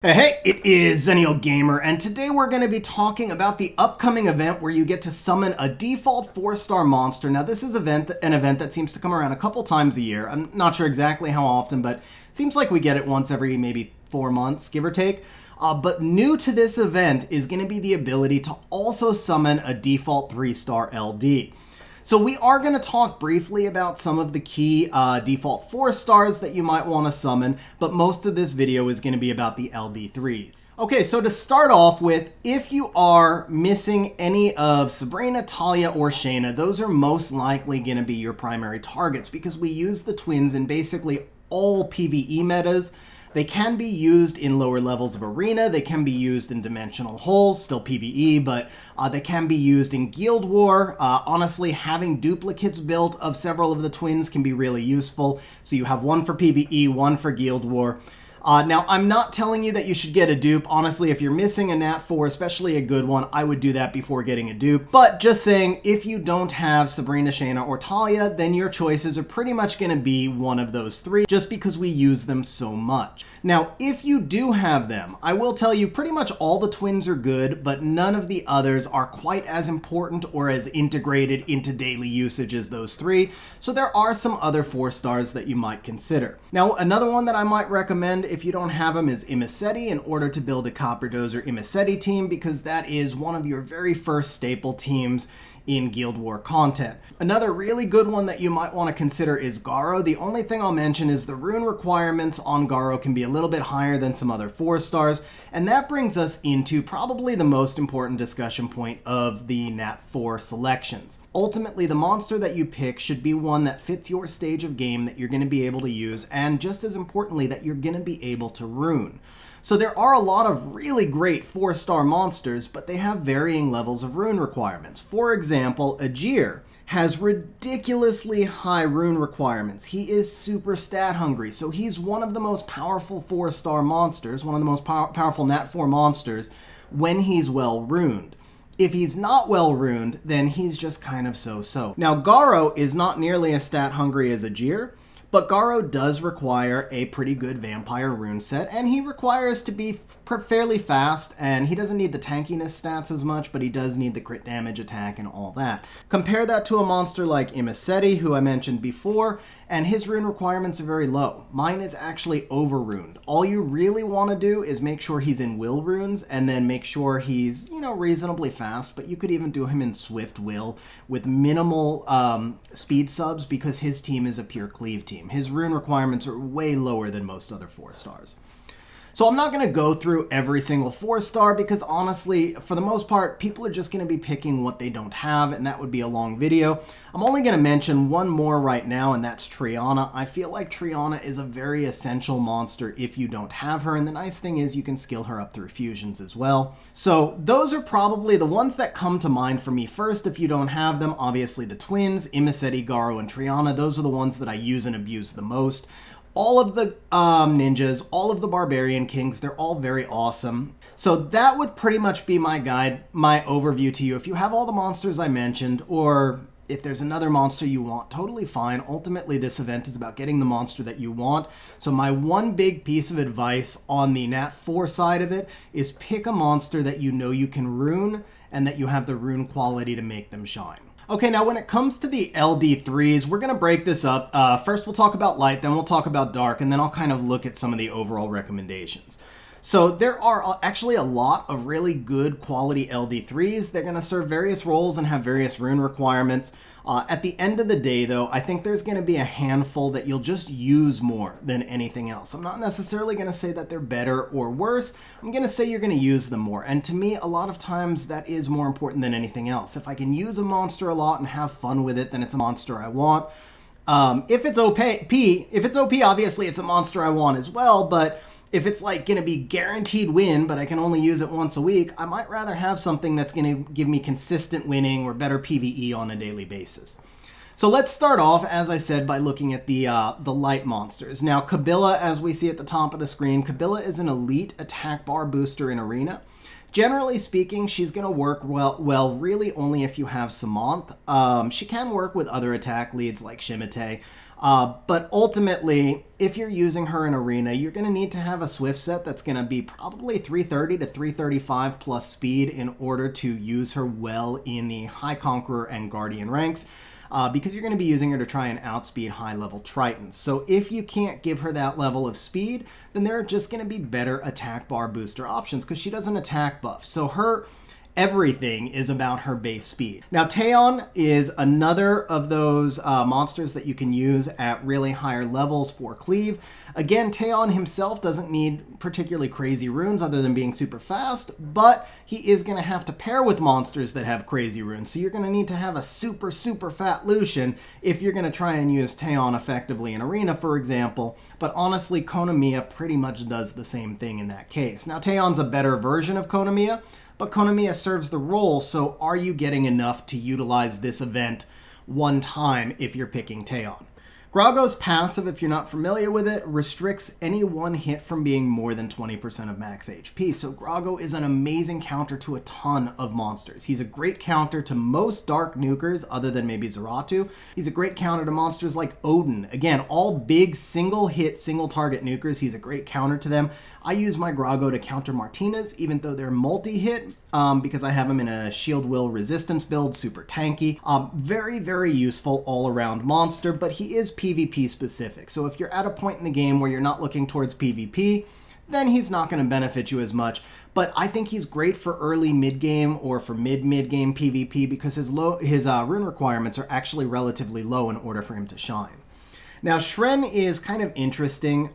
Hey, it is Zennial Gamer, and today we're going to be talking about the upcoming event where you get to summon a default 4-star monster. Now, this is an event that seems to come around a couple times a year. I'm not sure exactly how often, but it seems like we get it once every maybe 4 months, give or take. But new to this event is going to be the ability to also summon a default 3-star LD. So we are going to talk briefly about some of the key default 4 stars that you might want to summon, but most of this video is going to be about the LD3s. Okay, so to start off with, if you are missing any of Sabrina, Talia, or Shayna, those are most likely going to be your primary targets because we use the twins in basically all PvE metas. They can be used in lower levels of Arena, they can be used in Dimensional Holes, still PvE, but they can be used in Guild War. Honestly, having duplicates built of several of the twins can be really useful. So you have one for PvE, one for Guild War. Now, I'm not telling you that you should get a dupe. Honestly, if you're missing a Nat4, especially a good one, I would do that before getting a dupe. But just saying, if you don't have Sabrina, Shayna, or Talia, then your choices are pretty much going to be one of those 3, just because we use them so much. Now, if you do have them, I will tell you pretty much all the twins are good, but none of the others are quite as important or as integrated into daily usage as those 3. So there are some other 4 stars that you might consider. Now, another one that I might recommend if you don't have them is Imisetti in order to build a Copper Dozer Imisetti team, because that is one of your very first staple teams in Guild War content. Another really good one that you might want to consider is Garo. The only thing I'll mention is the rune requirements on Garo can be a little bit higher than some other 4 stars, and that brings us into probably the most important discussion point of the Nat4 selections. Ultimately, the monster that you pick should be one that fits your stage of game that you're going to be able to use, and just as importantly, that you're going to be able to rune. So there are a lot of really great 4-star monsters, but they have varying levels of rune requirements. For example, Ajir has ridiculously high rune requirements. He is super stat hungry, so he's one of the most powerful 4-star monsters, one of the most powerful Nat4 monsters when he's well runed. If he's not well runed, then he's just kind of so-so. Now, Garo is not nearly as stat hungry as Ajir, but Garo does require a pretty good vampire rune set, and he requires to be fairly fast, and he doesn't need the tankiness stats as much, but he does need the crit damage attack and all that. Compare that to a monster like Imisetti, who I mentioned before, and his rune requirements are very low. Mine is actually over-runed. All you really want to do is make sure he's in will runes, and then make sure he's, reasonably fast, but you could even do him in swift will with minimal speed subs, because his team is a pure cleave team. His rune requirements are way lower than most other 4 stars. So I'm not going to go through every single 4-star because honestly, for the most part, people are just going to be picking what they don't have, and that would be a long video. I'm only going to mention one more right now, and that's Triana. I feel like Triana is a very essential monster if you don't have her, and the nice thing is you can skill her up through fusions as well. So those are probably the ones that come to mind for me first if you don't have them. Obviously the twins, Imisetti, Garo, and Triana, those are the ones that I use and abuse the most. All of the ninjas, all of the barbarian kings, they're all very awesome. So that would pretty much be my guide, my overview to you. If you have all the monsters I mentioned, or if there's another monster you want, totally fine. Ultimately, this event is about getting the monster that you want. So my one big piece of advice on the Nat4 side of it is pick a monster that you know you can rune and that you have the rune quality to make them shine. Okay, now when it comes to the LD3s, we're going to break this up. First we'll talk about light, then we'll talk about dark, and then I'll kind of look at some of the overall recommendations. So there are actually a lot of really good quality LD3s. They're going to serve various roles and have various rune requirements. At the end of the day, though, I think there's going to be a handful that you'll just use more than anything else. I'm not necessarily going to say that they're better or worse. I'm going to say you're going to use them more. And to me, a lot of times that is more important than anything else. If I can use a monster a lot and have fun with it, then it's a monster I want. If it's OP, obviously it's a monster I want as well, but if it's like going to be guaranteed win, but I can only use it once a week, I might rather have something that's going to give me consistent winning or better PvE on a daily basis. So let's start off, as I said, by looking at the light monsters. Now, Kabila, as we see at the top of the screen, Kabila is an elite attack bar booster in Arena. Generally speaking, she's going to work well really only if you have Samanth. She can work with other attack leads like Shimite. But ultimately, if you're using her in Arena, you're going to need to have a Swift set that's going to be probably 330 to 335 plus speed in order to use her well in the High Conqueror and Guardian ranks. Because you're going to be using her to try and outspeed high-level Tritons. So if you can't give her that level of speed, then there are just going to be better attack bar booster options because she doesn't attack buff. So her everything is about her base speed. Now, Taeon is another of those monsters that you can use at really higher levels for cleave. Again, Taeon himself doesn't need particularly crazy runes other than being super fast, but he is going to have to pair with monsters that have crazy runes. So you're going to need to have a super, super fat Lucian if you're going to try and use Taeon effectively in Arena, for example. But honestly, Konamiya pretty much does the same thing in that case. Now, Taeon's a better version of Konamiya, but Konamiya serves the role, so are you getting enough to utilize this event one time if you're picking Taeon? Grago's passive, if you're not familiar with it, restricts any one hit from being more than 20% of max HP. So Grago is an amazing counter to a ton of monsters. He's a great counter to most dark nukers other than maybe Zeratu. He's a great counter to monsters like Odin. Again, all big single hit, single target nukers. He's a great counter to them. I use my Grago to counter Martinez, even though they're multi-hit, because I have him in a shield will resistance build, super tanky. Very, very useful all-around monster, but he is PvP specific. So if you're at a point in the game where you're not looking towards PvP, then he's not going to benefit you as much. But I think he's great for early mid-game or for mid-game PvP because his rune requirements are actually relatively low in order for him to shine. Now, Shren is kind of interesting.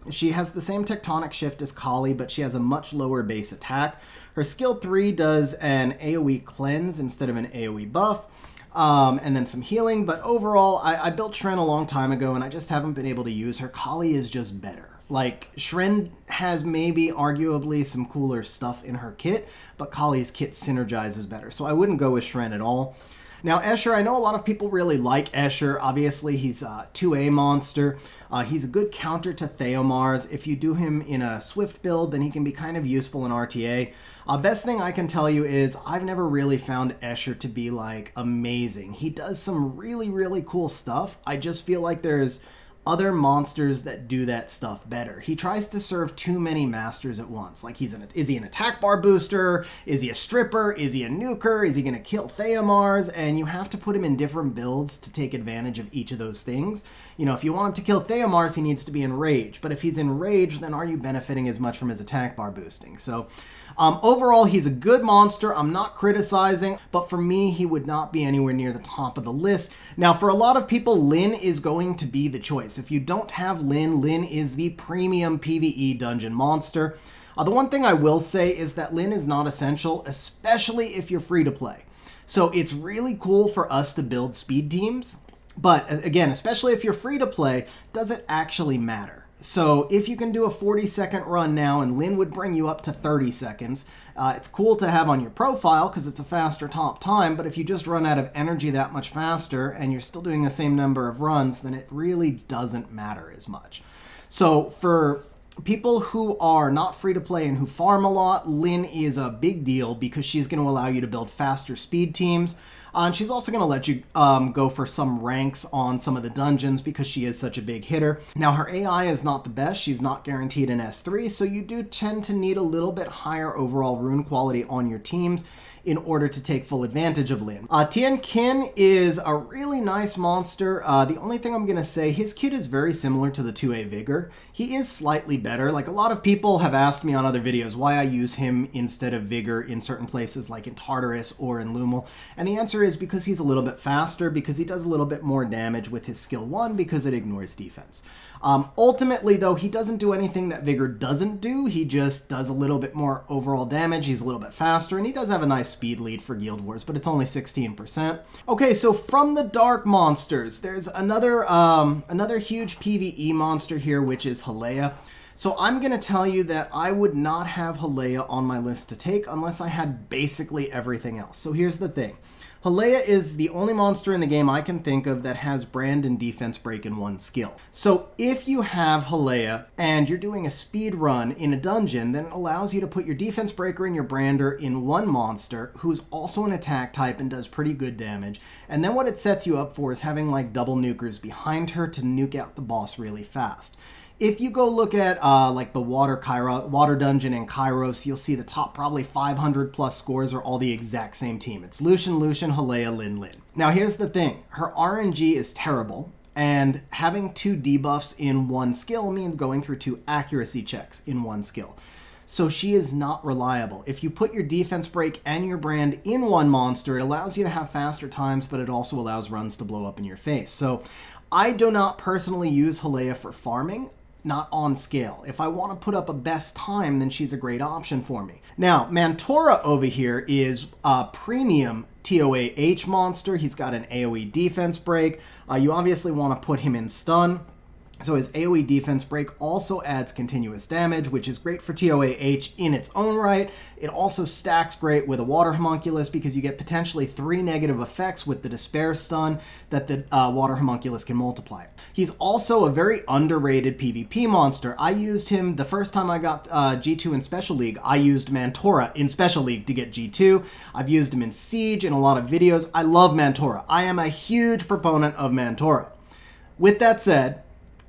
She has the same tectonic shift as Kali, but she has a much lower base attack. Her skill 3 does an AoE cleanse instead of an AoE buff, and then some healing. But overall, I built Shren a long time ago, and I just haven't been able to use her. Kali is just better. Like, Shren has maybe arguably some cooler stuff in her kit, but Kali's kit synergizes better. So I wouldn't go with Shren at all. Now, Escher, I know a lot of people really like Escher. Obviously, he's a 2A monster. He's a good counter to Theomars. If you do him in a Swift build, then he can be kind of useful in RTA. Best thing I can tell you is I've never really found Escher to be, like, amazing. He does some really, really cool stuff. I just feel like there's other monsters that do that stuff better. He tries to serve too many masters at once. Like, is he an attack bar booster? Is he a stripper? Is he a nuker? Is he going to kill Theomars? And you have to put him in different builds to take advantage of each of those things. You know, if you want him to kill Theomars, he needs to be in Rage. But if he's in Rage, then are you benefiting as much from his attack bar boosting? So overall, he's a good monster. I'm not criticizing, but for me, he would not be anywhere near the top of the list. Now, for a lot of people, Lin is going to be the choice. If you don't have Lin, Lin is the premium PvE dungeon monster. The one thing I will say is that Lin is not essential, especially if you're free to play. So it's really cool for us to build speed teams, but again, especially if you're free to play, does it actually matter? So if you can do a 40-second run now, and Lin would bring you up to 30 seconds, it's cool to have on your profile because it's a faster top time, but if you just run out of energy that much faster and you're still doing the same number of runs, then it really doesn't matter as much. So for people who are not free to play and who farm a lot, Lin is a big deal because she's going to allow you to build faster speed teams. And she's also going to let you go for some ranks on some of the dungeons because she is such a big hitter. Now, her AI is not the best. She's not guaranteed an S3, so you do tend to need a little bit higher overall rune quality on your teams in order to take full advantage of Lin. Tien Kin is a really nice monster. The only thing I'm going to say, his kit is very similar to the 2A Vigor. He is slightly better. Like, a lot of people have asked me on other videos why I use him instead of Vigor in certain places like in Tartarus or in Lumal. And the answer is because he's a little bit faster, because he does a little bit more damage with his skill 1 because it ignores defense. Ultimately, though, he doesn't do anything that Vigor doesn't do. He just does a little bit more overall damage. He's a little bit faster, and he does have a nice speed lead for Guild Wars, but it's only 16%. Okay, so from the Dark Monsters, there's another huge PvE monster here, which is Halea. So I'm going to tell you that I would not have Halea on my list to take unless I had basically everything else. So here's the thing. Halea is the only monster in the game I can think of that has brand and defense break in one skill. So if you have Halea and you're doing a speed run in a dungeon, then it allows you to put your defense breaker and your brander in one monster who's also an attack type and does pretty good damage. And then what it sets you up for is having like double nukers behind her to nuke out the boss really fast. If you go look at like the water dungeon in Kairos, you'll see the top probably 500 plus scores are all the exact same team. It's Lucian, Halea, Lin. Now here's the thing, her RNG is terrible, and having 2 debuffs in one skill means going through 2 accuracy checks in one skill. So she is not reliable. If you put your defense break and your brand in one monster, it allows you to have faster times, but it also allows runs to blow up in your face. So I do not personally use Halea for farming. Not on scale. If I want to put up a best time, then she's a great option for me. Now, Mantora over here is a premium TOA H monster. He's got an AoE defense break. You obviously want to put him in stun. So his AoE defense break also adds continuous damage, which is great for TOA H in its own right. It also stacks great with a water homunculus because you get potentially 3 negative effects with the despair stun that the water homunculus can multiply. He's also a very underrated PvP monster. I used him the first time I got G2 in Special League. I used Mantora in Special League to get G2. I've used him in Siege in a lot of videos. I love Mantora. I am a huge proponent of Mantora. With that said,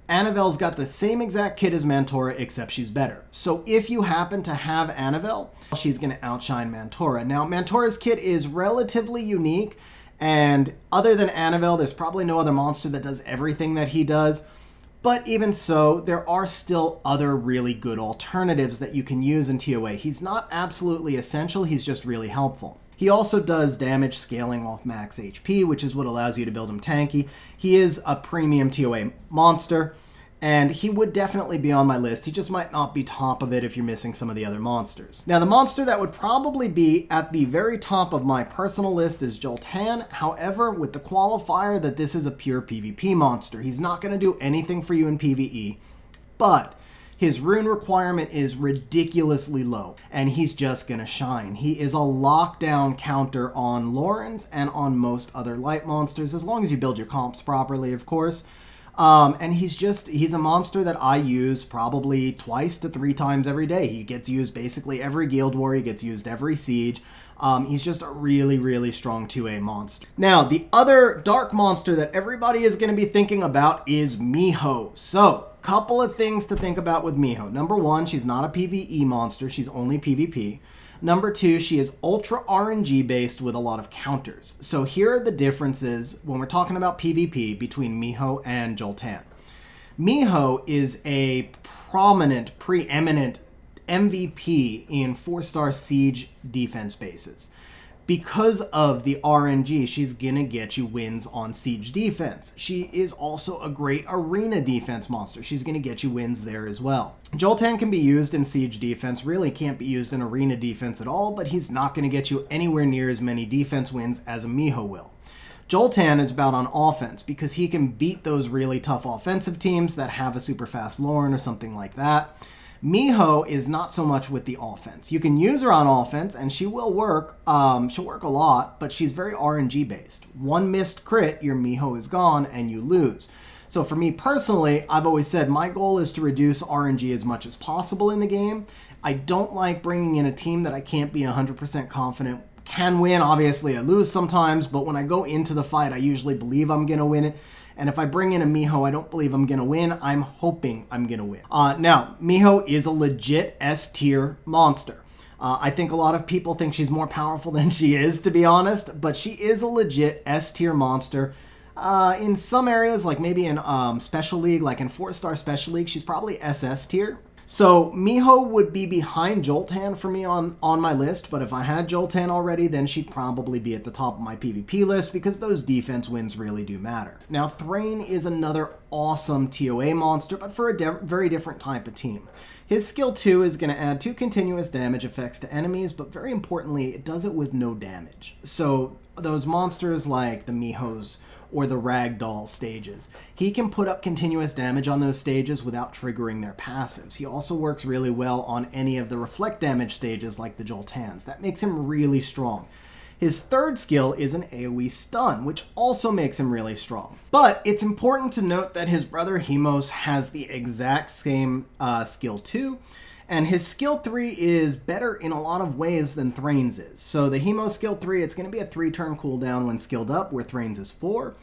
Anavel's got the same exact kit as Mantora, except she's better. So if you happen to have Anavel, she's going to outshine Mantora. Now, Mantora's kit is relatively unique, and other than Anavel, there's probably no other monster that does everything that he does. But even so, there are still other really good alternatives that you can use in TOA. He's not absolutely essential, he's just really helpful. He also does damage scaling off max HP, which is what allows you to build him tanky. He is a premium TOA monster, and he would definitely be on my list. He just might not be top of it if you're missing some of the other monsters. Now, the monster that would probably be at the very top of my personal list is Joltan. However, with the qualifier that this is a pure PvP monster. He's not going to do anything for you in PvE, but his rune requirement is ridiculously low, and he's just going to shine. He is a lockdown counter on Lorens and on most other light monsters, as long as you build your comps properly, of course. And he's a monster that I use probably 2 to 3 times every day. He gets used basically every Guild War, he gets used every Siege. He's just a really, really strong 2A monster. Now, the other dark monster that everybody is going to be thinking about is Miho. So, couple of things to think about with Miho. Number 1, she's not a PvE monster, she's only PvP. Number 2, she is ultra RNG based with a lot of counters. So here are the differences when we're talking about PvP between Miho and Joltan. Miho is a prominent, preeminent MVP in 4-star Siege defense bases. Because of the RNG, she's gonna get you wins on Siege defense. She is also a great arena defense monster. She's gonna get you wins there as well. Joltan can be used in Siege defense, really can't be used in arena defense at all, but he's not gonna get you anywhere near as many defense wins as a Miho will. Joltan is about on offense because he can beat those really tough offensive teams that have a super fast Lauren or something like that. Miho is not so much with the offense. You can use her on offense, and she will work. She'll work a lot, but she's very RNG based. One missed crit, your Miho is gone, and you lose. So for me personally, I've always said my goal is to reduce RNG as much as possible in the game. I don't like bringing in a team that I can't be 100% confident can win. Obviously, I lose sometimes, but when I go into the fight, I usually believe I'm going to win it. And if I bring in a Miho, I don't believe I'm going to win. I'm hoping I'm going to win. Now, Miho is a legit S-tier monster. I think a lot of people think she's more powerful than she is, to be honest. But she is a legit S-tier monster. In some areas, like maybe in Special League, like in 4-star Special League, she's probably SS tier. So Miho would be behind Joltan for me on my list, but if I had Joltan already, then she'd probably be at the top of my PvP list because those defense wins really do matter. Now, Thrain is another awesome TOA monster, but for a very different type of team. His skill 2 is going to add 2 continuous damage effects to enemies, but very importantly, it does it with no damage. So those monsters like the Mihos or the Ragdoll stages, he can put up continuous damage on those stages without triggering their passives. He also works really well on any of the reflect damage stages like the Joltans. That makes him really strong. His third skill is an AoE stun, which also makes him really strong. But it's important to note that his brother Hemos has the exact same skill 2, and his skill 3 is better in a lot of ways than Thrain's is. So the Hemos skill 3, it's going to be a 3-turn cooldown when skilled up, where Thrain's is 4.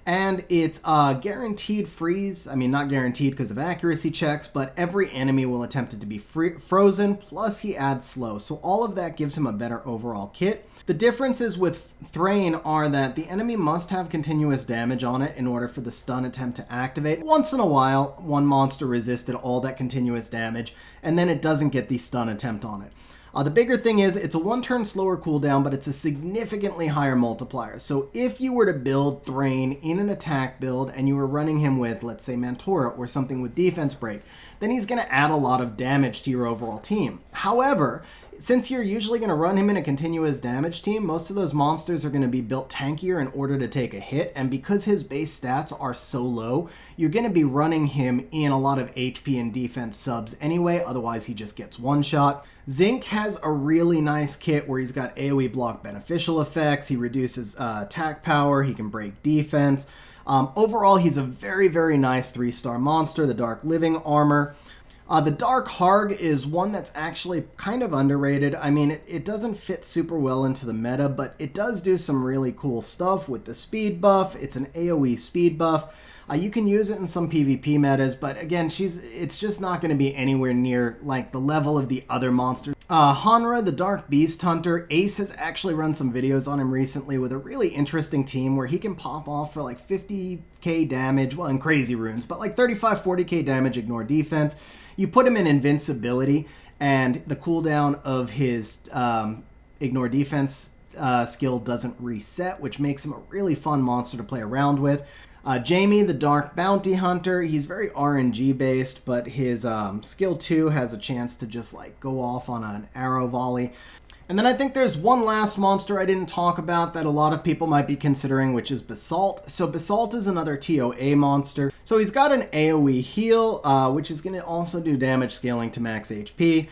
And it's guaranteed freeze. I mean, not guaranteed because of accuracy checks, but every enemy will attempt it to be frozen, plus he adds slow. So all of that gives him a better overall kit. The differences with Thrain are that the enemy must have continuous damage on it in order for the stun attempt to activate. Once in a while, one monster resisted all that continuous damage, and then it doesn't get the stun attempt on it. The bigger thing is it's a 1-turn slower cooldown, but it's a significantly higher multiplier. So if you were to build Thrain in an attack build and you were running him with, let's say, Mantora or something with defense break, then he's going to add a lot of damage to your overall team. However, since you're usually going to run him in a continuous damage team, most of those monsters are going to be built tankier in order to take a hit, and because his base stats are so low, you're going to be running him in a lot of HP and defense subs anyway, otherwise he just gets one-shot. Zinc has a really nice kit where he's got AoE block beneficial effects, he reduces attack power, he can break defense. Overall, he's a very, very nice 3-star monster, the Dark Living Armor. The Dark Harg is one that's actually kind of underrated. I mean, it doesn't fit super well into the meta, but it does do some really cool stuff with the speed buff. It's an AoE speed buff. You can use it in some PvP metas, but again, it's just not going to be anywhere near like the level of the other monsters. Hanra, the Dark Beast Hunter, Ace has actually run some videos on him recently with a really interesting team where he can pop off for like 50k damage, well, in crazy runes, but like 35-40k damage, ignore defense. You put him in invincibility, and the cooldown of his ignore defense skill doesn't reset, which makes him a really fun monster to play around with. Jamie, the Dark Bounty Hunter, he's very RNG based, but his skill 2 has a chance to just like go off on an arrow volley. And then I think there's one last monster I didn't talk about that a lot of people might be considering, which is Basalt. So Basalt is another TOA monster. So he's got an AoE heal, which is going to also do damage scaling to max HP.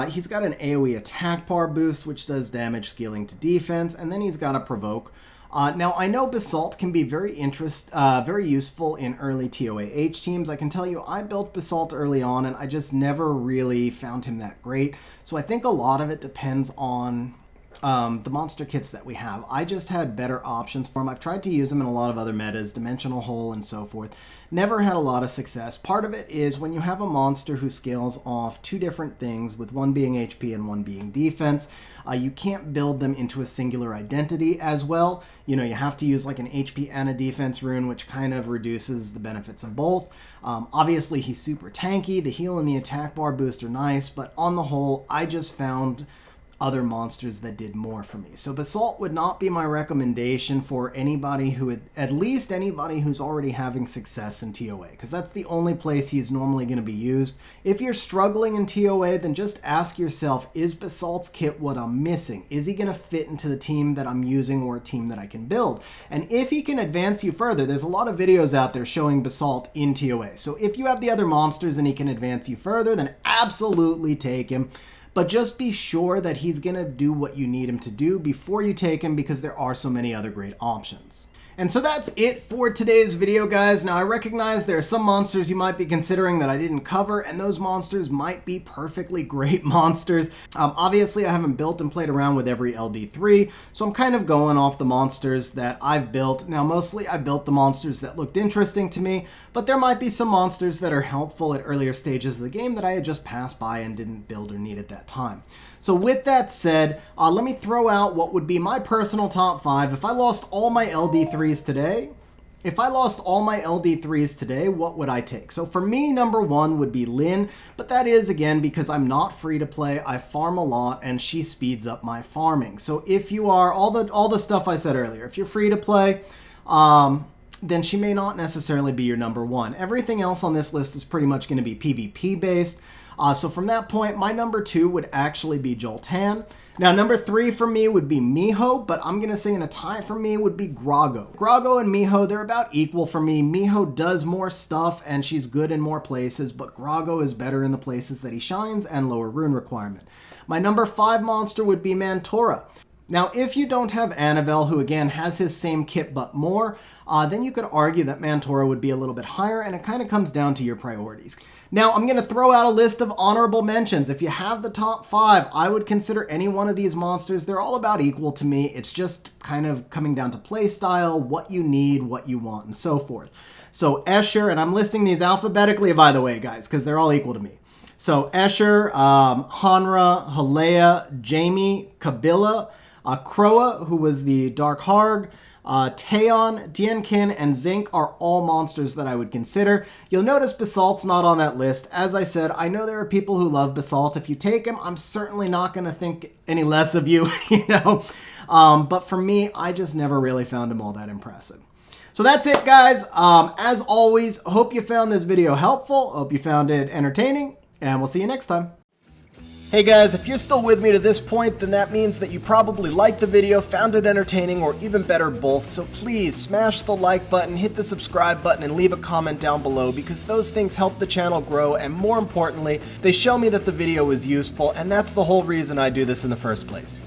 He's got an AoE attack power boost, which does damage scaling to defense, and then he's got a provoke. Now, I know Basalt can be very useful in early TOAH teams. I can tell you, I built Basalt early on, and I just never really found him that great. So I think a lot of it depends on the monster kits that we have. I just had better options for him. I've tried to use them in a lot of other metas, Dimensional Hole and so forth. Never had a lot of success. Part of it is when you have a monster who scales off 2 different things, with one being HP and one being defense, you can't build them into a singular identity as well. You know, you have to use like an HP and a defense rune, which kind of reduces the benefits of both. Obviously, he's super tanky. The heal and the attack bar boost are nice, but on the whole, I just found other monsters that did more for me. So Basalt would not be my recommendation for anybody at least anybody who's already having success in TOA, because that's the only place he's normally going to be used. If you're struggling in TOA, then just ask yourself, is Basalt's kit what I'm missing? Is he going to fit into the team that I'm using or a team that I can build? And if he can advance you further, there's a lot of videos out there showing Basalt in TOA. So if you have the other monsters and he can advance you further, then absolutely take him. But just be sure that he's going to do what you need him to do before you take him, because there are so many other great options. And so that's it for today's video, guys. Now, I recognize there are some monsters you might be considering that I didn't cover, and those monsters might be perfectly great monsters. Obviously, I haven't built and played around with every LD3, so I'm kind of going off the monsters that I've built. Now, mostly I built the monsters that looked interesting to me, but there might be some monsters that are helpful at earlier stages of the game that I had just passed by and didn't build or need at that time. So with that said, let me throw out what would be my personal top 5. If I lost all my LD3s today, what would I take? So for me, number 1 would be Lynn, but that is, again, because I'm not free to play. I farm a lot, and she speeds up my farming. So if you are, all the stuff I said earlier, if you're free to play, then she may not necessarily be your number 1. Everything else on this list is pretty much going to be PvP based. So from that point, my number 2 would actually be Joltan. Now, number 3 for me would be Miho, but I'm going to say in a tie for me would be Grago. Grago and Miho, they're about equal for me. Miho does more stuff, and she's good in more places, but Grago is better in the places that he shines and lower rune requirement. My number 5 monster would be Mantora. Now, if you don't have Annabelle, who again has his same kit but more, then you could argue that Mantora would be a little bit higher, and it kind of comes down to your priorities. Now, I'm going to throw out a list of honorable mentions. If you have the top 5, I would consider any one of these monsters. They're all about equal to me. It's just kind of coming down to play style, what you need, what you want, and so forth. So Escher, and I'm listing these alphabetically, by the way, guys, because they're all equal to me. So Escher, Hanra, Halea, Jamie, Kabila, Kroa, who was the Dark Harg, Taeon, Dienkin, and Zinc are all monsters that I would consider. You'll notice Basalt's not on that list. As I said, I know there are people who love Basalt. If you take him, I'm certainly not going to think any less of you, you know. But for me, I just never really found him all that impressive. So that's it, guys. As always, hope you found this video helpful. Hope you found it entertaining, and we'll see you next time. Hey guys, if you're still with me to this point, then that means that you probably liked the video, found it entertaining, or even better, both. So please smash the like button, hit the subscribe button, and leave a comment down below, because those things help the channel grow, and more importantly, they show me that the video is useful, and that's the whole reason I do this in the first place.